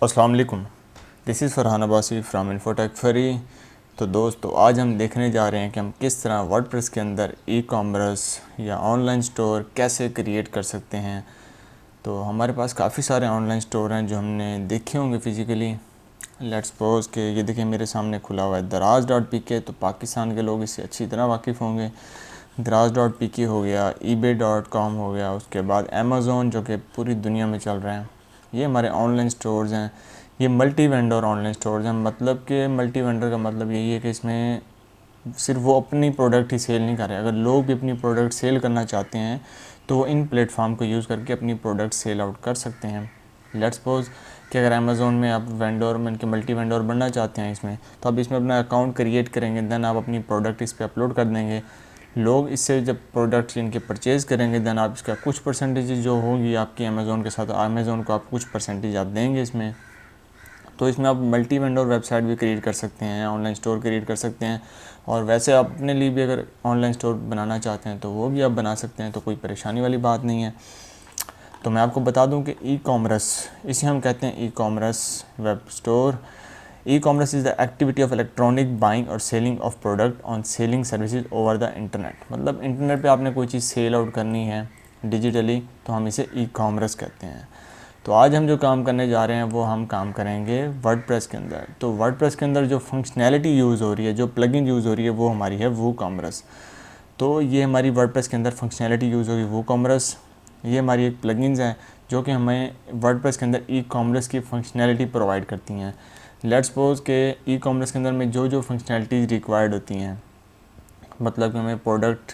अस्सलाम वालेकुम। This is Farhan Abbasi from infotech फरी। तो दोस्तों आज हम देखने जा रहे हैं कि हम किस तरह वर्डप्रेस के अंदर ई कॉमर्स या ऑनलाइन स्टोर कैसे क्रिएट कर सकते हैं। तो हमारे पास काफ़ी सारे ऑनलाइन स्टोर हैं जो हमने देखे होंगे फ़िज़िकली। लेट्स सपोज कि ये देखिए मेरे सामने खुला हुआ है दराज.pk। तो पाकिस्तान के लोग इससे अच्छी तरह वाकिफ़ होंगे। दराज.pk हो गया, ebay.com हो गया, उसके बाद अमेज़ोन जो कि पूरी दुनिया में चल रहा है। ये हमारे ऑनलाइन स्टोर्स हैं। ये मल्टी वेंडर ऑनलाइन स्टोर्स हैं। मतलब कि मल्टी वेंडर का मतलब यही है कि इसमें सिर्फ वो अपनी प्रोडक्ट ही सेल नहीं कर रहे। अगर लोग भी अपनी प्रोडक्ट सेल करना चाहते हैं तो वो इन प्लेटफॉर्म को यूज़ करके अपनी प्रोडक्ट सेल आउट कर सकते हैं। लेट्स सपोज कि अगर अमेज़ोन में आप वेंडर में के मल्टी वेंडर बनना चाहते हैं इसमें, तो आप इसमें अपना अकाउंट क्रिएट करेंगे, देन आप अपनी प्रोडक्ट इस पर अपलोड कर देंगे। लोग इससे जब प्रोडक्ट्स इनके परचेज़ करेंगे देन आप इसका कुछ परसेंटेज जो होगी आपकी अमेज़ोन के साथ, अमेज़ोन को आप कुछ परसेंटेज आप देंगे इसमें। तो इसमें आप मल्टी वेंडर वेबसाइट भी क्रिएट कर सकते हैं, ऑनलाइन स्टोर क्रिएट कर सकते हैं। और वैसे आप अपने लिए भी अगर ऑनलाइन स्टोर बनाना चाहते हैं तो वो भी आप बना सकते हैं, तो कोई परेशानी वाली बात नहीं है। तो मैं आपको बता दूं कि ई कॉमर्स, इसे हम कहते हैं e commerce web store. E commerce is the activity of electronic buying और selling of product on selling services over the internet. मतलब इंटरनेट पे आपने कोई चीज़ सेल आउट करनी है डिजिटली, तो हम इसे ई कॉमर्स कहते हैं। तो आज हम जो काम करने जा रहे हैं वो हम काम करेंगे वर्डप्रेस के अंदर। तो वर्डप्रेस के अंदर जो फंक्शनैलिटी यूज़ हो रही है, जो प्लगइन यूज़ हो रही है, वो हमारी है वो कॉमर्स। तो ये हमारी वर्डप्रेस के अंदर फंक्शनैलिटी यूज़ होगी वो कॉमर्स। ये हमारी एक प्लगइन्स हैं जो कि हमें वर्डप्रेस के अंदर ई कॉमर्स की फंक्शनैलिटी प्रोवाइड करती हैं। लेट्स सपोज के ई कॉमर्स के अंदर में जो जो फंक्शनैलिटीज़ रिक्वायर्ड होती हैं, मतलब कि हमें प्रोडक्ट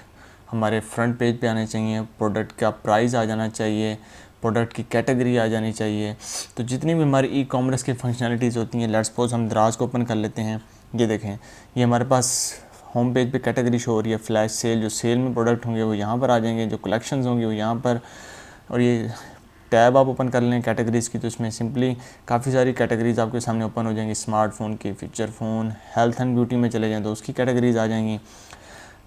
हमारे फ्रंट पेज पे आने चाहिए, प्रोडक्ट का प्राइस आ जाना चाहिए, प्रोडक्ट की कैटेगरी आ जानी चाहिए। तो जितनी भी हमारी ई कॉमर्स की फंक्शनैलिटीज़ होती हैं, लेट्स सपोज हम दराज को ओपन कर लेते हैं। ये देखें, ये हमारे पास होम पेज पे कैटेगरी शो हो रही है, फ्लैश सेल। जो सेल में प्रोडक्ट होंगे वो यहाँ पर आ जाएंगे, जो कलेक्शंस होंगे वो यहाँ पर। और ये टैब आप ओपन कर लें कैटेगरीज़ की, तो इसमें सिंपली काफ़ी सारी कैटेगरीज़ आपके सामने ओपन हो जाएंगी। स्मार्टफोन की, feature phone, health and beauty में चले जाएँ तो उसकी कैटेगरीज़ आ जाएंगी।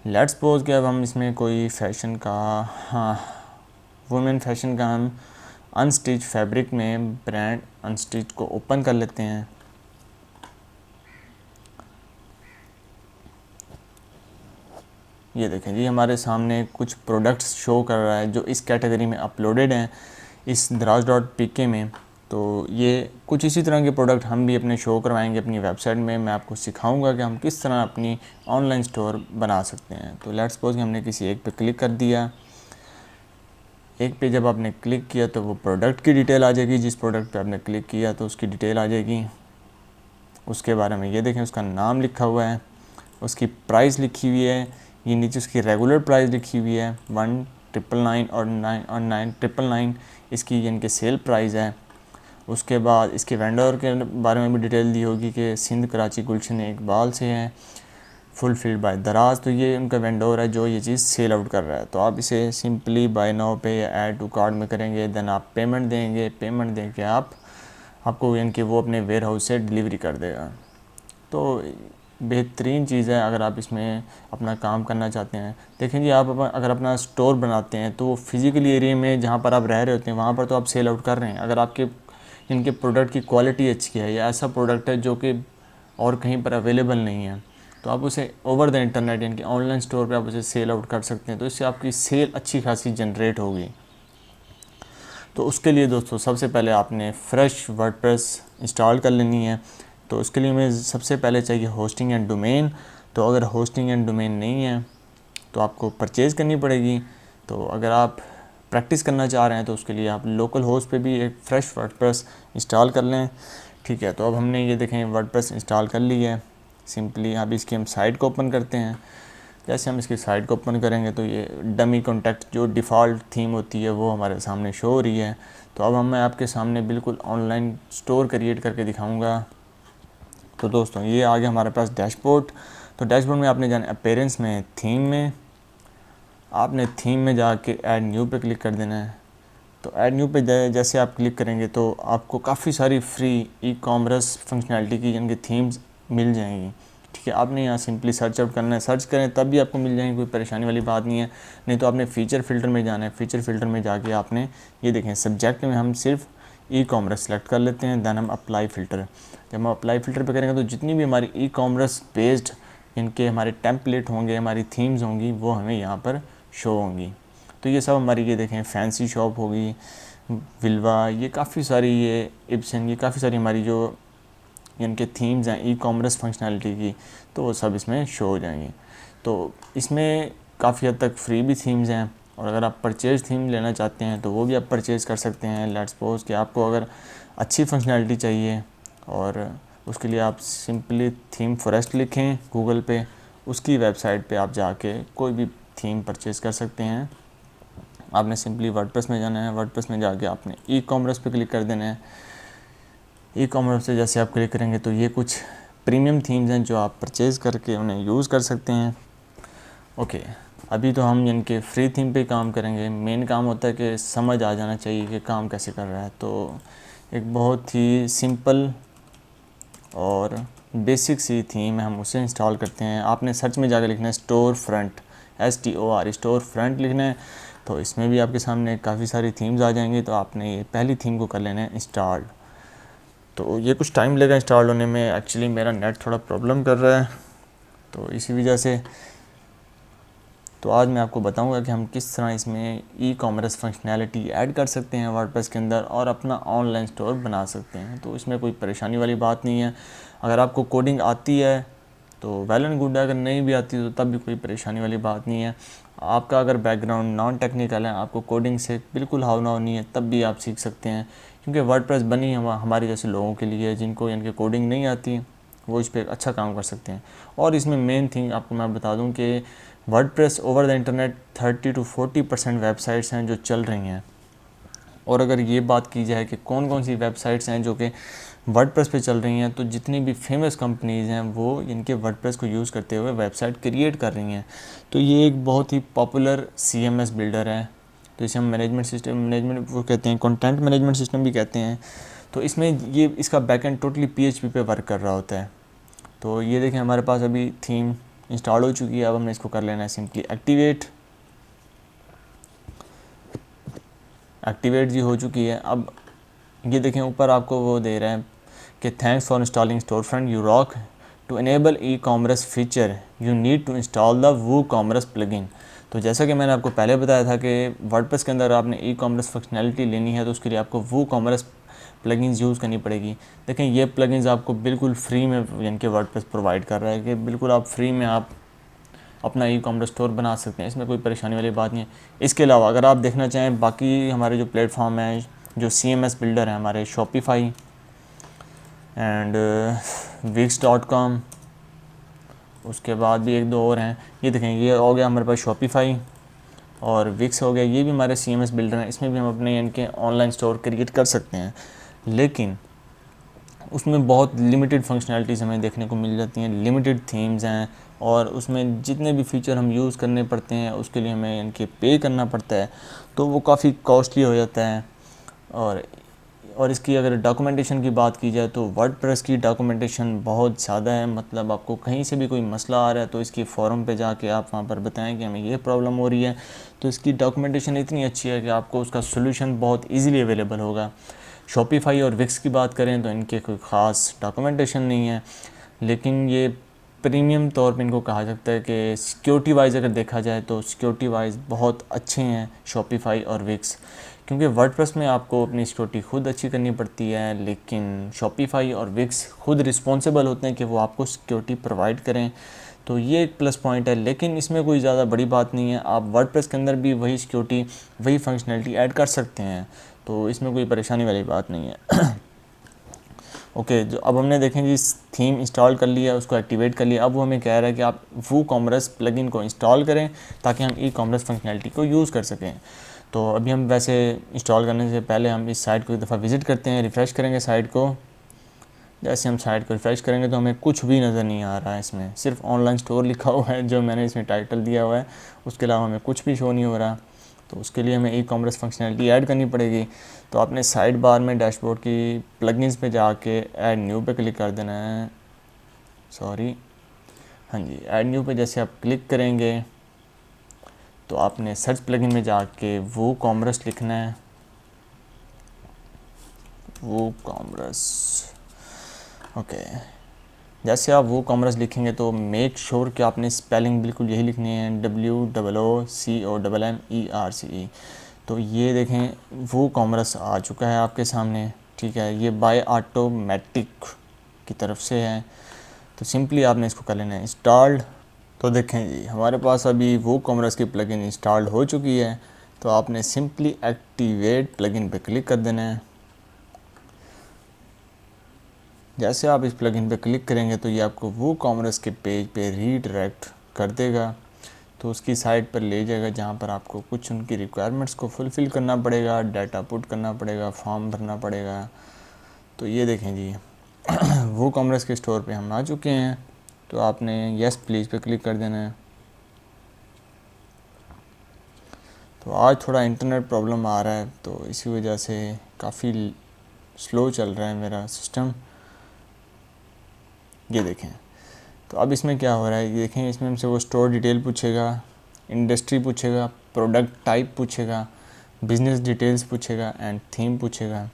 लेट्स सपोज कि अब हम इसमें कोई फैशन का, हाँ वुमेन फैशन का, हम अनस्टिच फैब्रिक में ब्रांड अनस्टिच को ओपन कर लेते हैं। ये देखें जी, हमारे सामने कुछ प्रोडक्ट्स शो कर रहा है जो इस कैटेगरी में अपलोडेड हैं इस दराज.pk में। तो ये कुछ इसी तरह के प्रोडक्ट हम भी अपने शो करवाएंगे अपनी वेबसाइट में। मैं आपको सिखाऊंगा कि हम किस तरह अपनी ऑनलाइन स्टोर बना सकते हैं। तो लेट्स सपोज कि हमने किसी एक पे क्लिक कर दिया। एक पे जब आपने क्लिक किया तो वो प्रोडक्ट की डिटेल आ जाएगी। जिस प्रोडक्ट पे आपने क्लिक किया तो उसकी डिटेल आ जाएगी। उसके बारे में ये देखें, उसका नाम लिखा हुआ है, उसकी प्राइस लिखी हुई है, ये नीचे उसकी रेगुलर प्राइस लिखी हुई है 1999 और 999 इसकी यानी कि सेल प्राइस है। उसके बाद इसके वेंडर के बारे में भी डिटेल दी होगी कि सिंध कराची गुलशन इकबाल से है, फुलफिल्ड बाय दराज। तो ये उनका वेंडर है जो ये चीज़ सेल आउट कर रहा है। तो आप इसे सिंपली बाय नाउ पे या ऐड टू कार्ड में करेंगे, देन आप पेमेंट देंगे। पेमेंट दे के आपको यानी कि वो अपने वेयर हाउस से डिलीवरी कर देगा। तो बेहतरीन चीज़ है अगर आप इसमें अपना काम करना चाहते हैं। देखें जी, आप अगर अपना स्टोर बनाते हैं तो फिज़िकली एरिया में जहाँ पर आप रह रहे होते हैं वहाँ पर तो आप सेल आउट कर रहे हैं। अगर आपके इनके प्रोडक्ट की क्वालिटी अच्छी है या ऐसा प्रोडक्ट है जो कि और कहीं पर अवेलेबल नहीं है, तो आप उसे ओवर द इंटरनेट यानी कि ऑनलाइन स्टोर पे आप उसे सेल आउट कर सकते हैं। तो इससे आपकी सेल अच्छी खासी जनरेट होगी। तो उसके लिए दोस्तों सबसे पहले आपने फ्रेश वर्डप्रेस इंस्टॉल कर लेनी है। तो उसके लिए हमें सबसे पहले चाहिए होस्टिंग एंड डोमेन। तो अगर होस्टिंग एंड डोमेन नहीं है तो आपको परचेज़ करनी पड़ेगी। तो अगर आप प्रैक्टिस करना चाह रहे हैं तो उसके लिए आप लोकल होस्ट पे भी एक फ़्रेश वर्डप्रेस इंस्टॉल कर लें। ठीक है, तो अब हमने ये देखें वर्डप्रेस इंस्टॉल कर ली है। सिंपली अब इसकी हम साइट को ओपन करते हैं। जैसे हम इसकी साइट को ओपन करेंगे तो ये डमी कॉन्टैक्ट जो डिफ़ॉल्ट थीम होती है वो हमारे सामने शो हो रही है। तो अब मैं आपके सामने बिल्कुल ऑनलाइन स्टोर क्रिएट करके दिखाऊंगा। तो दोस्तों ये आ गया हमारे पास डैशबोर्ड। तो डैशबोर्ड में आपने जाना अपीयरेंस में, थीम में, आपने थीम में जाके ऐड न्यू पे क्लिक कर देना है। तो ऐड न्यू पे जैसे आप क्लिक करेंगे तो आपको काफ़ी सारी फ्री ई कॉमर्स फंक्शनैलिटी की यानी कि थीम्स मिल जाएंगी। ठीक है, आपने यहाँ सिंपली सर्च आउट करना है, सर्च करें तब भी आपको मिल जाएंगी, कोई परेशानी वाली बात नहीं है। नहीं तो आपने फ़ीचर फ़िल्टर में जाना है। फ़ीचर फ़िल्टर में जाके आपने ये देखें सब्जेक्ट में हम सिर्फ ई कॉमर्स सेलेक्ट कर लेते हैं, दैन हम अप्लाई फ़िल्टर। जब हम अप्लाई फ़िल्टर पे करेंगे तो जितनी भी हमारी ई कॉमर्स बेस्ड इनके हमारे टेम्पलेट होंगे, हमारी थीम्स होंगी, वो हमें यहाँ पर शो होंगी। तो ये सब हमारी, ये देखें फैंसी शॉप होगी, विल्वा, ये काफ़ी सारी, ये इब्सन, ये काफ़ी सारी हमारी जो इनके थीम्स हैं ई कॉमर्स फंक्शनैलिटी की, तो वो सब इसमें शो हो जाएंगी। तो इसमें काफ़ी हद तक फ्री भी थीम्स हैं, और अगर आप परचेज थीम लेना चाहते हैं तो वो भी आप परचेज़ कर सकते हैं। लेट्स सपोज कि आपको अगर अच्छी फंक्शनैलिटी चाहिए और उसके लिए आप सिंपली थीम फॉरेस्ट लिखें गूगल पे, उसकी वेबसाइट पे आप जाके कोई भी थीम परचेज़ कर सकते हैं। आपने सिंपली वर्डप्रेस में जाना है, वर्डप्रेस में जाके आपने ई कॉमर्स पे क्लिक कर देना है। ई कॉमर्स से जैसे आप क्लिक करेंगे तो ये कुछ प्रीमियम थीम्स हैं जो आप परचेज़ करके उन्हें यूज़ कर सकते हैं। ओके, अभी तो हम इनके फ्री थीम पे काम करेंगे। मेन काम होता है कि समझ आ जाना चाहिए कि काम कैसे कर रहा है। तो एक बहुत ही सिंपल और बेसिक सी थीम है, हम उसे इंस्टॉल करते हैं। आपने सर्च में जाकर लिखना है store front, STOR, store front लिखना है। तो इसमें भी आपके सामने काफ़ी सारी थीम्स आ जाएंगी। तो आपने ये पहली थीम को कर लेना है इंस्टॉल। तो ये कुछ टाइम लगेगा इंस्टॉल होने में, एक्चुअली मेरा नेट थोड़ा प्रॉब्लम कर रहा है तो इसी वजह से। तो आज मैं आपको बताऊंगा कि हम किस तरह इसमें ई कॉमर्स फंक्शनैलिटी ऐड कर सकते हैं वर्डप्रेस के अंदर और अपना ऑनलाइन स्टोर बना सकते हैं। तो इसमें कोई परेशानी वाली बात नहीं है। अगर आपको कोडिंग आती है तो वेल एंड गुड है, अगर नहीं भी आती तो तब भी कोई परेशानी वाली बात नहीं है। आपका अगर बैकग्राउंड नॉन टेक्निकल है, आपको कोडिंग से बिल्कुल हाव नाव नहीं है, तब भी आप सीख सकते हैं, क्योंकि वर्डप्रेस बनी हमारे जैसे लोगों के लिए जिनको इनके कोडिंग नहीं आती, वो इस पर अच्छा काम कर सकते हैं। और इसमें मेन थिंग आपको मैं बता दूं कि WordPress over the internet 30 to 40% websites हैं जो चल रही हैं। और अगर ये बात की जाए कि कौन कौन सी वेबसाइट्स हैं जो कि वर्डप्रेस पे चल रही हैं, तो जितनी भी फेमस कंपनीज़ हैं वो इनके वर्डप्रेस को यूज़ करते हुए वेबसाइट क्रिएट कर रही हैं। तो ये एक बहुत ही पॉपुलर CMS बिल्डर है। तो इसे हम मैनेजमेंट सिस्टम, मैनेजमेंट वो कहते हैं, कंटेंट मैनेजमेंट सिस्टम भी कहते हैं। तो इसमें ये इसका बैकएंड टोटली PHP पे वर्क कर रहा होता है। तो ये देखें हमारे पास अभी थीम इंस्टॉल हो चुकी है। अब हमने इसको कर लेना है सिंपली एक्टिवेट। एक्टिवेट जी हो चुकी है। अब ये देखें ऊपर आपको वो दे रहा है कि thanks for installing Storefront, you rock, to enable e commerce feature you need to install the WooCommerce plugin. तो जैसा कि मैंने आपको पहले बताया था कि वर्डप्रेस के अंदर आपने ई कॉमर्स फंक्शनैलिटी लेनी है तो उसके लिए आपको वू कॉमर्स प्लगइन्स यूज़ करनी पड़ेगी। देखें ये प्लगइन्स आपको बिल्कुल फ्री में यानी कि वर्डप्रेस प्रोवाइड कर रहा है कि बिल्कुल आप फ्री में आप अपना ई कॉमर्स स्टोर बना सकते हैं। इसमें कोई परेशानी वाली बात नहीं है। इसके अलावा अगर आप देखना चाहें बाकी हमारे जो प्लेटफॉर्म हैं, जो CMS बिल्डर हैं हमारे, शॉपिफाई एंड wix.com, उसके बाद भी एक दो और हैं। ये देखें ये हो गया हमारे पास शॉपिफाई और विक्स हो गया, ये भी हमारे CMS बिल्डर हैं। इसमें भी हम अपने इनके ऑनलाइन स्टोर क्रिएट कर सकते हैं, लेकिन उसमें बहुत लिमिटेड फंक्शनैलिटीज़ हमें देखने को मिल जाती हैं, लिमिटेड थीम्स हैं, और उसमें जितने भी फ़ीचर हम यूज़ करने पड़ते हैं उसके लिए हमें इनके पे करना पड़ता है। तो वो काफ़ी कॉस्टली हो जाता है। और इसकी अगर डॉक्यूमेंटेशन की बात की जाए तो वर्डप्रेस की डॉक्यूमेंटेशन बहुत ज़्यादा है। मतलब आपको कहीं से भी कोई मसला आ रहा है तो इसकी फ़ोरम पे जाके आप वहाँ पर बताएं कि हमें ये प्रॉब्लम हो रही है, तो इसकी डॉक्यूमेंटेशन इतनी अच्छी है कि आपको उसका सोल्यूशन बहुत ईज़िली अवेलेबल होगा। शॉपिफाई और विक्स की बात करें तो इनके कोई ख़ास डॉक्यूमेंटेशन नहीं है, लेकिन ये प्रीमियम तौर पे इनको कहा जाता है कि सिक्योरिटी वाइज अगर देखा जाए तो सिक्योरिटी वाइज बहुत अच्छे हैं शॉपिफाई और विक्स, क्योंकि वर्डप्रेस में आपको अपनी सिक्योरिटी खुद अच्छी करनी पड़ती है, लेकिन शॉपिफाई और विक्स खुद रिस्पॉन्सिबल होते हैं कि वो आपको सिक्योरिटी प्रोवाइड करें। तो ये एक प्लस पॉइंट है, लेकिन इसमें कोई ज़्यादा बड़ी बात नहीं है। आप वर्डप्रेस के अंदर भी वही सिक्योरिटी, वही फंक्शनैलिटी ऐड कर सकते हैं, तो इसमें कोई परेशानी वाली बात नहीं है। ओके, जो अब हमने देखें जी थीम इंस्टॉल कर लिया, उसको एक्टिवेट कर लिया। अब वो हमें कह रहा है कि आप वू कॉमर्स प्लगइन को इंस्टॉल करें ताकि हम ई कॉमर्स फंक्शनैलिटी को यूज़ कर सकें। तो अभी हम वैसे इंस्टॉल करने से पहले हम इस साइट को एक दफ़ा विज़िट करते हैं, रिफ़्रेश करेंगे साइट को। जैसे हम साइट को रिफ़्रेश करेंगे तो हमें कुछ भी नज़र नहीं आ रहा है। इसमें सिर्फ ऑनलाइन स्टोर लिखा हुआ है जो मैंने इसमें टाइटल दिया हुआ है, उसके अलावा हमें कुछ भी शो नहीं हो रहा। तो उसके लिए हमें ई कॉमर्स फंक्शनैलिटी ऐड करनी पड़ेगी। तो आपने साइड बार में डैशबोर्ड की प्लगइन्स पे जाके ऐड न्यू पे क्लिक कर देना है। सॉरी, हाँ जी, ऐड न्यू पे जैसे आप क्लिक करेंगे तो आपने सर्च प्लगइन में जाके वो कॉमर्स लिखना है। वो कॉमर्स। ओके, जैसे आप वो कॉमर्स लिखेंगे तो मेक श्योर कि आपने स्पेलिंग बिल्कुल यही लिखनी है, WOOCOMMERCE। तो ये देखें वो कॉमर्स आ चुका है आपके सामने, ठीक है। ये बाय ऑटोमेटिक की तरफ से है, तो सिंपली आपने इसको कर लेना है इंस्टॉल्ड। तो देखें जी हमारे पास अभी वो कॉमर्स की प्लगइन इंस्टॉल्ड हो चुकी है। तो आपने सिंपली एक्टिवेट प्लगइन पे क्लिक कर देना है। जैसे आप इस प्लगइन पे क्लिक करेंगे तो ये आपको वो कॉमर्स के पेज पे रीडायरेक्ट कर देगा, तो उसकी साइट पर ले जाएगा जहाँ पर आपको कुछ उनकी रिक्वायरमेंट्स को फुलफ़िल करना पड़ेगा, डाटा पुट करना पड़ेगा, फॉर्म भरना पड़ेगा। तो ये देखें जी वो कॉमर्स के स्टोर पे हम आ चुके हैं। तो आपने यस प्लीज़ पे क्लिक कर देना है। तो आज थोड़ा इंटरनेट प्रॉब्लम आ रहा है, तो इसी वजह से काफ़ी स्लो चल रहा है मेरा सिस्टम। ये देखें, तो अब इसमें क्या हो रहा है, ये देखें इसमें हमसे वो स्टोर डिटेल पूछेगा, इंडस्ट्री पूछेगा, प्रोडक्ट टाइप पूछेगा, बिजनेस डिटेल्स पूछेगा एंड थीम पूछेगा।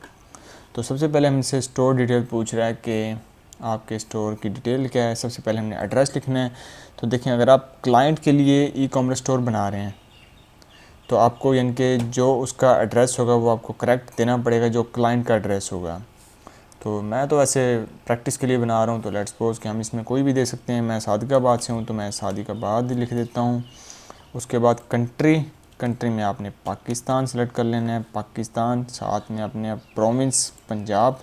तो सबसे पहले हमसे स्टोर डिटेल पूछ रहा है कि आपके स्टोर की डिटेल क्या है। सबसे पहले हमने एड्रेस लिखना है। तो देखें अगर आप क्लाइंट के लिए ई कॉमर्स स्टोर बना रहे हैं तो आपको यानी कि जो उसका एड्रेस होगा वो आपको करेक्ट देना पड़ेगा, जो क्लाइंट का एड्रेस होगा। तो मैं तो ऐसे प्रैक्टिस के लिए बना रहा हूँ, तो लेट्स सपोज कि हम इसमें कोई भी दे सकते हैं। मैं सादिकाबाद से हूँ तो मैं सादिकाबाद लिख देता हूँ। उसके बाद कंट्री में आपने पाकिस्तान सेलेक्ट कर लेना है, पाकिस्तान। साथ में अपने प्रोविंस पंजाब,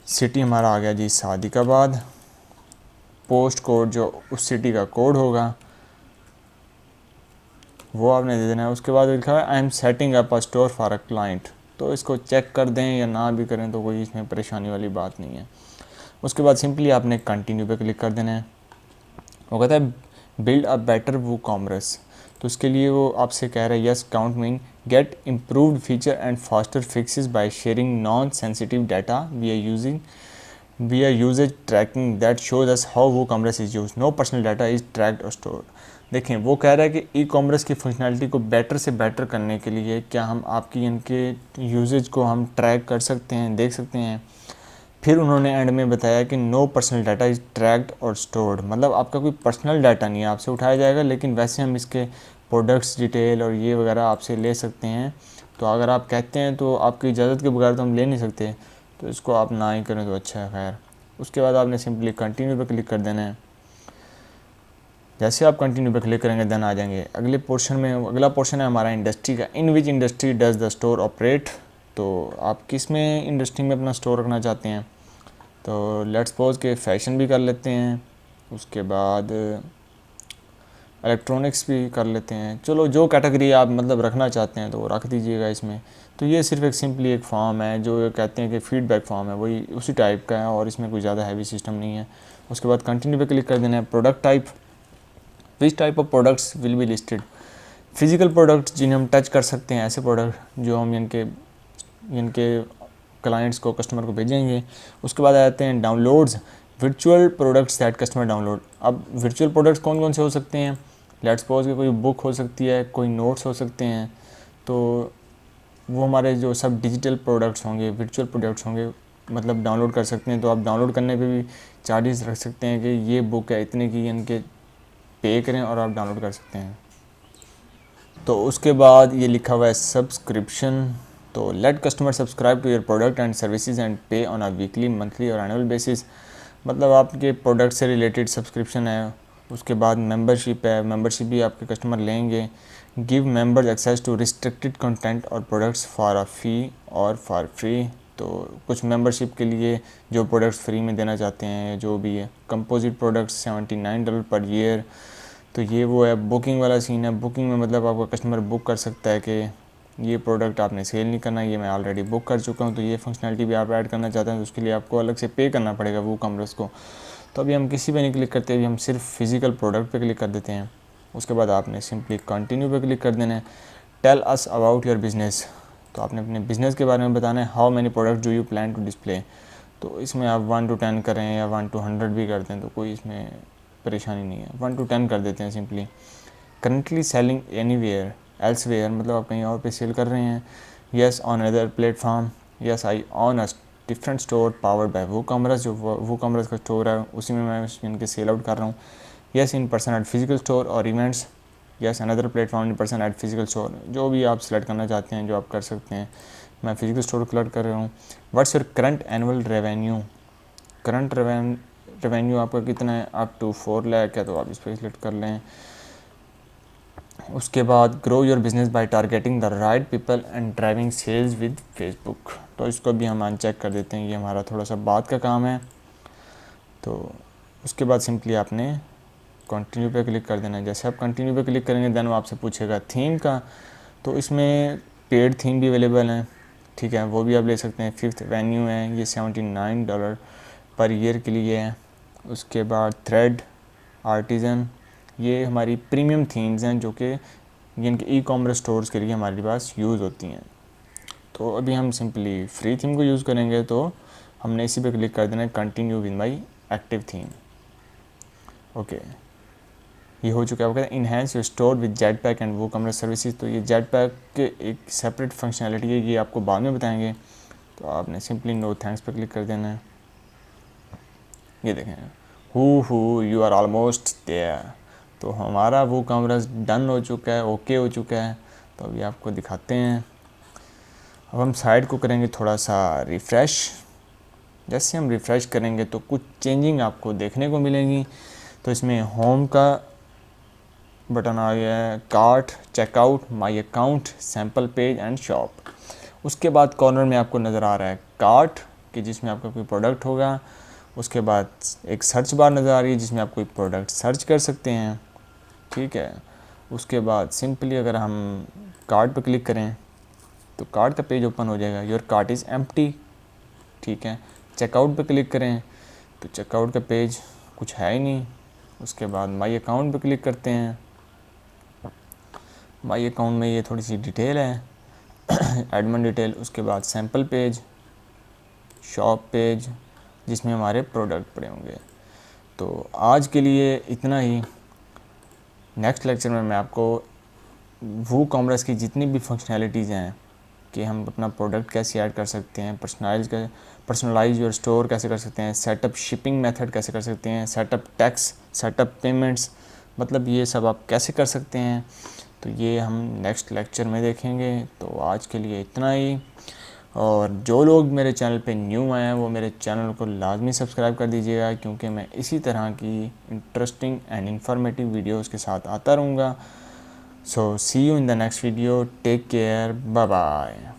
सिटी हमारा आ गया जी सादिकाबाद। पोस्ट कोड जो उस सिटी का कोड होगा वो आपने दे देना है। उसके बाद लिखा है I am setting up a store for a client. तो इसको चेक कर दें या ना भी करें तो कोई इसमें परेशानी वाली बात नहीं है। उसके बाद सिंपली आपने कंटिन्यू पे क्लिक कर देना है। वो कहता है build a better WooCommerce. तो उसके लिए वो आपसे कह रहा है yes count me in get improved feature and faster fixes by sharing non sensitive data we are usage tracking that shows us how WooCommerce is used, no personal data is tracked और stored. देखें वो कह रहा है कि e commerce की functionality को better से बेटर करने के लिए क्या हम आपकी इनके यूजेज को हम ट्रैक कर सकते हैं, देख सकते हैं। फिर उन्होंने एंड में बताया कि no personal data is tracked और स्टोर्ड, मतलब आपका कोई पर्सनल डाटा नहीं है आपसे उठाया जाएगा, लेकिन वैसे हम इसके प्रोडक्ट्स डिटेल और ये वगैरह आपसे ले सकते हैं। तो अगर आप कहते हैं तो आपकी इजाज़त के बगैर तो हम ले नहीं सकते, तो इसको आप ना ही करें तो अच्छा है। खैर उसके बाद आपने सिंपली कंटिन्यू पर क्लिक कर देना है। जैसे आप कंटिन्यू पे क्लिक करेंगे देन आ जाएंगे अगले पोर्शन में। अगला पोर्शन है हमारा इंडस्ट्री का, in which industry does the store operate. तो आप किस में इंडस्ट्री में अपना स्टोर रखना चाहते हैं। तो लेट्स सपोज के फैशन भी कर लेते हैं, उसके बाद इलेक्ट्रॉनिक्स भी कर लेते हैं। चलो जो कैटेगरी आप मतलब रखना चाहते हैं तो वो रख दीजिएगा इसमें। तो ये सिर्फ एक सिंपली एक फॉर्म है जो कहते हैं कि फीडबैक फॉर्म है, वही उसी टाइप का है और इसमें कोई ज़्यादा हैवी सिस्टम नहीं है। उसके बाद कंटिन्यू पे क्लिक कर देना है। Product type, which type of products will be listed. Physical products जिन्हें हम टच कर सकते हैं, ऐसे प्रोडक्ट जो हम इनके क्लाइंट्स को कस्टमर को भेजेंगे। उसके बाद आते हैं downloads, virtual products that customer download. अब वर्चुअल प्रोडक्ट्स कौन कौन से हो सकते हैं, लेट्स सपोज कि कोई बुक हो सकती है, कोई नोट्स हो सकते हैं। तो वो हमारे जो सब डिजिटल प्रोडक्ट्स होंगे, वर्चुअल प्रोडक्ट्स होंगे, मतलब डाउनलोड कर सकते हैं। तो आप डाउनलोड करने पे भी चार्जेस रख सकते हैं कि ये बुक है इतने की, इनके पे करें और आप डाउनलोड कर सकते हैं। तो उसके बाद ये लिखा हुआ है सब्सक्रिप्शन। तो let customer subscribe to your product and services and pay on a weekly, monthly और एनुअल बेसिस। मतलब आपके प्रोडक्ट से रिलेटेड सब्सक्रिप्शन है। उसके बाद मेंबरशिप है, मेंबरशिप भी आपके कस्टमर लेंगे। Give members access to restricted content और प्रोडक्ट्स फॉर अ फ़ी और फॉर फ्री। तो कुछ मेंबरशिप के लिए जो प्रोडक्ट्स फ्री में देना चाहते हैं, जो भी है कंपोजिट प्रोडक्ट्स $79 पर ईयर। तो ये वो है बुकिंग वाला सीन है। बुकिंग में मतलब आपका कस्टमर बुक कर सकता है कि ये प्रोडक्ट आपने सेल नहीं करना, ये मैं ऑलरेडी बुक कर चुका हूँ। तो ये फंक्शनैलिटी भी आप ऐड करना चाहते हैं तो उसके लिए आपको अलग से पे करना पड़ेगा वो कॉमर्स को। तो अभी हम किसी पे नहीं क्लिक करते, अभी हम सिर्फ फिजिकल प्रोडक्ट पे क्लिक कर देते हैं। उसके बाद आपने सिंपली कंटिन्यू पे क्लिक कर देना है। Tell us about your business. तो आपने अपने बिज़नेस के बारे में बताना है। How many product do you plan to display. तो इसमें आप 1 to 10 करें या 1 to 100 भी करते हैं तो कोई इसमें परेशानी नहीं है। 1 to 10 कर देते हैं simply. Currently selling anywhere elsewhere, मतलब आप कहीं और पे सेल कर रहे हैं। Yes on other platform, yes I on a different store powered by WooCommerce, जो वूकॉमर्स का स्टोर है उसी में मैं इनके सेल आउट कर रहा हूँ। Yes in person at physical store और events, yes another platform in person at physical store, जो भी आप सेलेक्ट करना चाहते हैं जो आप कर सकते हैं। मैं फिजिकल स्टोर सेलेक्ट कर रहा हूँ। What's your current annual revenue, current revenue आपका कितना है, अप टू 4 लाख है, तो आप इस पर सिलेक्ट कर लें। उसके बाद grow your business by targeting the right people and driving sales with Facebook, तो इसको भी हम अनचेक कर देते हैं, ये हमारा थोड़ा सा बाद का काम है। तो उसके बाद सिंपली आपने कंटिन्यू पे क्लिक कर देना है। जैसे आप कंटिन्यू पे क्लिक करेंगे देन वो आपसे पूछेगा थीम का, तो इसमें पेड थीम भी अवेलेबल हैं, ठीक है, वो भी आप ले सकते हैं। 5th वेन्यू है, ये $79 पर ईयर के लिए है। उसके बाद थ्रेड आर्टिज़न, ये हमारी प्रीमियम थीम्स हैं जो कि जिनके ई कॉमर्स स्टोर्स के लिए हमारे पास यूज़ होती हैं। तो अभी हम सिंपली फ्री थीम को यूज़ करेंगे, तो हमने इसी पे क्लिक कर देना है continue with my active theme. Okay, ये हो चुका है। वो कहते हैं enhance your store with jet pack and वो कॉमर्स सर्विसेज, तो ये जेट पैक के एक सेपरेट फंक्शनैलिटी है, ये आपको बाद में बताएंगे। तो आपने सिंपली नो थैंक्स पर क्लिक कर देना है। ये देखें who you are almost there, तो हमारा वो कॉमर्स डन हो चुका है, ओके हो चुका है। तो अभी आपको दिखाते हैं। अब हम साइट को करेंगे थोड़ा सा रिफ़्रेश। जैसे हम रिफ़्रेश करेंगे तो कुछ चेंजिंग आपको देखने को मिलेंगी। तो इसमें होम का बटन आ गया है, cart, checkout, my account, sample page and shop. उसके बाद कॉर्नर में आपको नज़र आ रहा है कार्ट कि जिसमें आपका कोई प्रोडक्ट होगा। उसके बाद एक सर्च बार नज़र आ रही है जिसमें आप कोई प्रोडक्ट सर्च कर सकते हैं, ठीक है। उसके बाद सिंपली अगर हम कार्ट पर क्लिक करें तो कार्ट का पेज ओपन हो जाएगा, योर कार्ट इज़ एम्प्टी, ठीक है। चेकआउट पे क्लिक करें तो चेकआउट का पेज कुछ है ही नहीं। उसके बाद माई अकाउंट पे क्लिक करते हैं। माई अकाउंट में ये थोड़ी सी डिटेल है एडमिन डिटेल। उसके बाद सैम्पल पेज, शॉप पेज जिसमें हमारे प्रोडक्ट पड़े होंगे। तो आज के लिए इतना ही। नेक्स्ट लेक्चर में मैं आपको वो कॉमर्स की जितनी भी फंक्शनैलिटीज़ हैं कि हम अपना प्रोडक्ट कैसे ऐड कर सकते हैं, पर्सनलाइज योर स्टोर कैसे कर सकते हैं, सेटअप शिपिंग मेथड कैसे कर सकते हैं, सेटअप टैक्स, सेटअप पेमेंट्स, मतलब ये सब आप कैसे कर सकते हैं, तो ये हम नेक्स्ट लेक्चर में देखेंगे। तो आज के लिए इतना ही। और जो लोग मेरे चैनल पे न्यू आए हैं वो मेरे चैनल को लाजमी सब्सक्राइब कर दीजिएगा, क्योंकि मैं इसी तरह की इंटरेस्टिंग एंड इन्फॉर्मेटिव वीडियोज़ के साथ आता रहूँगा। So see you in the next video. Take care. Bye bye.